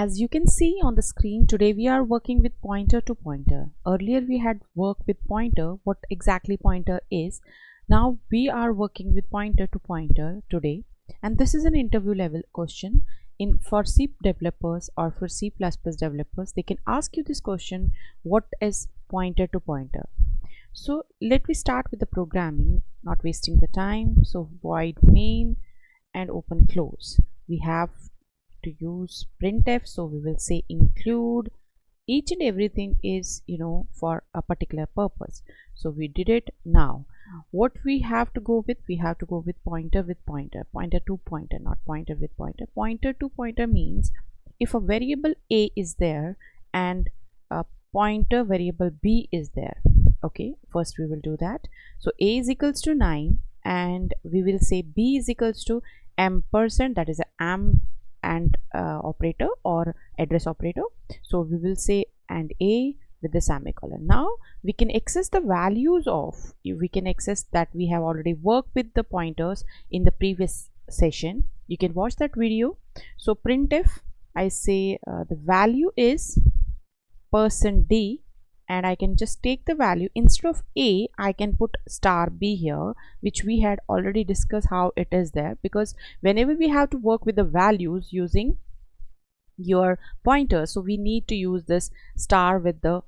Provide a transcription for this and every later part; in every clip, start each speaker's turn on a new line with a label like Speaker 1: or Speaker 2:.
Speaker 1: As you can see on the screen, today we are working with pointer to pointer. Earlier we had worked with pointer, what exactly pointer is. Now we are working with pointer to pointer today, and this is an interview level question. For C developers or for C++ developers, they can ask you this question: what is pointer to pointer? So let me start with the programming, not wasting the time. So void main and open close. We have to use printf, so we will say include. Each and everything is for a particular purpose, so we did it. Now what we have to go with, we have to go with pointer pointer to pointer, not pointer with pointer. Pointer to pointer means if a variable a is there and a pointer variable b is there. Okay, first we will do that. So a is equals to 9 and we will say b is equals to ampersand, that is a and operator or address operator. So we will say and a with the semicolon. Now we can access the values of, we can access that we have already worked with the pointers in the previous session. You can watch that video. So printf, I say the value is %d, and I can just take the value. Instead of a, I can put star b here, which we had already discussed how it is there, because whenever we have to work with the values using your pointer, so we need to use this star with the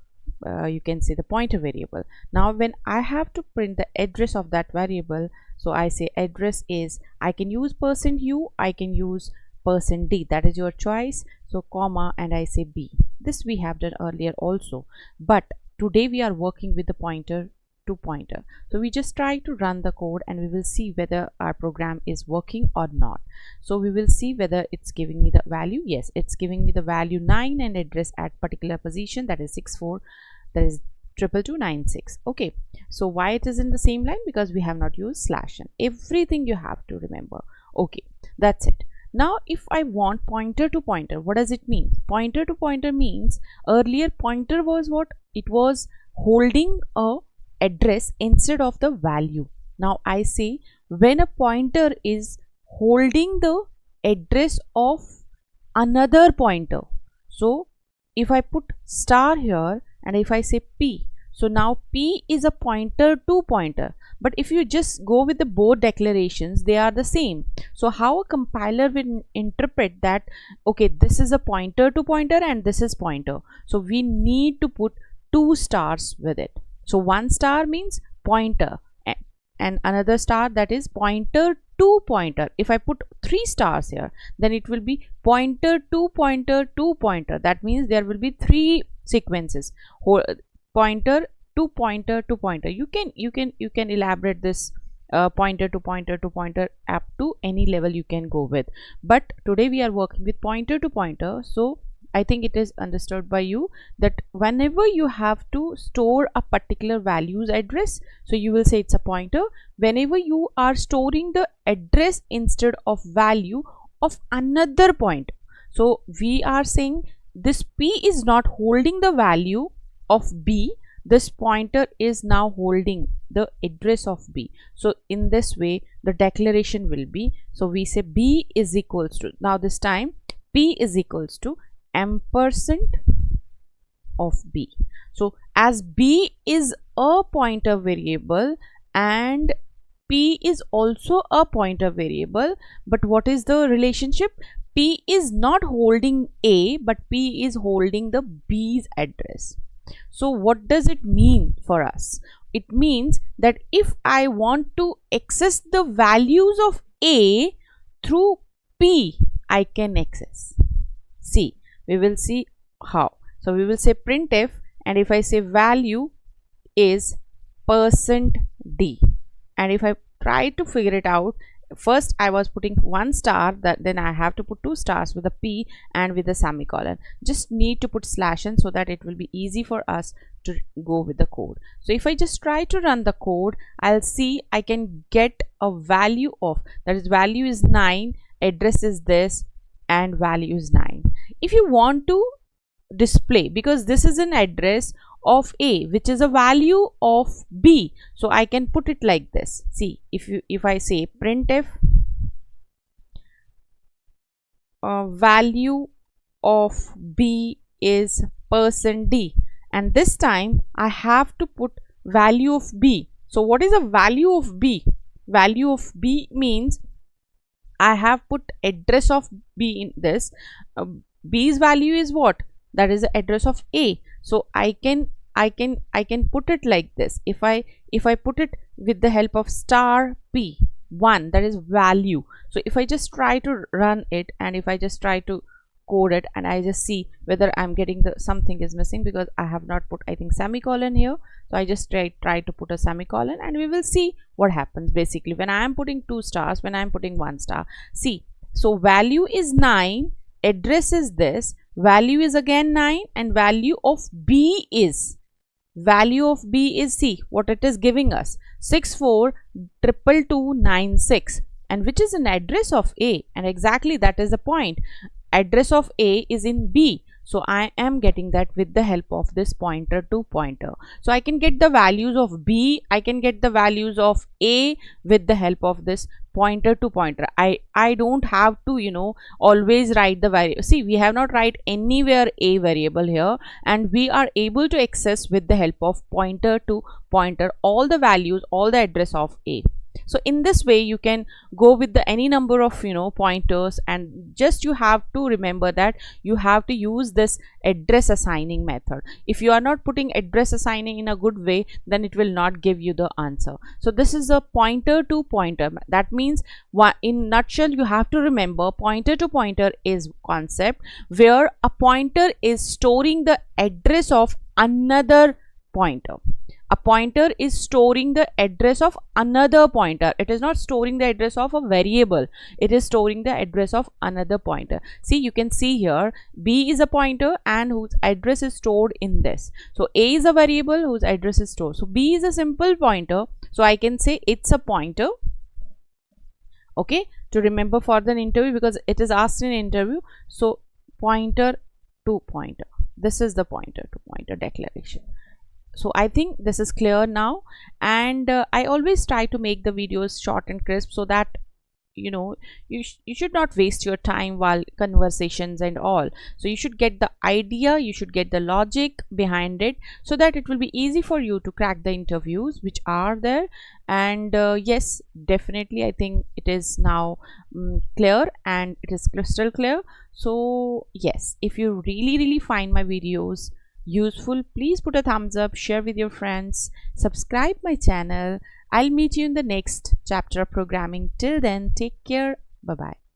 Speaker 1: you can say the pointer variable. Now when I have to print the address of that variable, so I say address is, I can use %u, I can use %d, that is your choice. So comma and I say b. This we have done earlier also, but today we are working with the pointer to pointer. So we just try to run the code and we will see whether our program is working or not. So we will see whether it's giving me the value. Yes, it's giving me the value 9 and address at particular position, that is 64, that is 22296. Okay, so why it is in the same line? Because we have not used slash and everything you have to remember. Okay, that's it. Now if I want pointer to pointer, what does it mean? Pointer to pointer means earlier pointer was what? It was holding a address instead of the value. Now I say when a pointer is holding the address of another pointer, so if I put star here and if I say p, so now p is a pointer to pointer. But if you just go with the both declarations, they are the same. So how a compiler will interpret that, okay, this is a pointer to pointer and this is pointer, so we need to put 2 stars with it. So 1 star means pointer and another star, that is pointer to pointer. If I put 3 stars here, then it will be pointer to pointer to pointer. That means there will be 3 sequences, pointer to pointer to pointer. You can elaborate this pointer to pointer to pointer up to any level you can go with, but today we are working with pointer to pointer. So I think it is understood by you that whenever you have to store a particular values address, so you will say it's a pointer. Whenever you are storing the address instead of value of another pointer, so we are saying this p is not holding the value of b, this pointer is now holding the address of b. So in this way the declaration will be, so we say b is equals to, now this time p is equals to ampersand of b. So as b is a pointer variable and p is also a pointer variable, but what is the relationship? P is not holding a, but p is holding the b's address. So what does it mean for us? It means that if I want to access the values of a through p, I can access. See, we will see how. So we will say printf, and if I say value is %d, and if I try to figure it out, first I was putting 1 star, that then I have to put 2 stars with a p and with a semicolon. Just need to put slash n so that it will be easy for us to go with the code. So if I just try to run the code, I'll see I can get a value of, that is value is 9, address is this, and value is 9. If you want to display, because this is an address of a which is a value of b, so I can put it like this. See, if I say printf value of B is percent %D, and this time I have to put value of B. So what is the value of B? Value of B means I have put address of B in this. B's value is what? That is the address of A. So I can put it like this. If I put it with the help of star P 1, that is value. So if I just try to run it, and if I just try to code it, and I just see whether I'm getting the something is missing, because I have not put, I think, semicolon here. So I just try to put a semicolon, and we will see what happens. Basically, when I am putting 2 stars, when I am putting 1 star, see, so value is 9, address is this, value is again 9, and value of B is see what it is giving us, 642296, and which is an address of A, and exactly that is the point. Address of A is in B, so I am getting that with the help of this pointer to pointer. So I can get the values of B, I can get the values of A with the help of this pointer to pointer. I don't have to always write the variable. See, we have not write anywhere A variable here, and we are able to access with the help of pointer to pointer all the values, all the address of A. So in this way you can go with the any number of pointers, and just you have to remember that you have to use this address assigning method. If you are not putting address assigning in a good way, then it will not give you the answer. So this is a pointer to pointer. That means, in nutshell, you have to remember pointer to pointer is concept where a pointer is storing the address of another pointer. A pointer is storing the address of another pointer. It is not storing the address of a variable. It is storing the address of another pointer. See, you can see here B is a pointer and whose address is stored in this. So A is a variable whose address is stored. So B is a simple pointer. So I can say it's a pointer. Okay, to remember for the interview, because it is asked in interview. So pointer to pointer. This is the pointer to pointer declaration. So I think this is clear now, and I always try to make the videos short and crisp, so that you should not waste your time while conversations and all. So you should get the idea, you should get the logic behind it, so that it will be easy for you to crack the interviews which are there. And yes, definitely I think it is now clear, and it is crystal clear. So yes, if you really find my videos useful, please put a thumbs up, share with your friends, subscribe my channel. I'll meet you in the next chapter of programming. Till then, take care. Bye bye.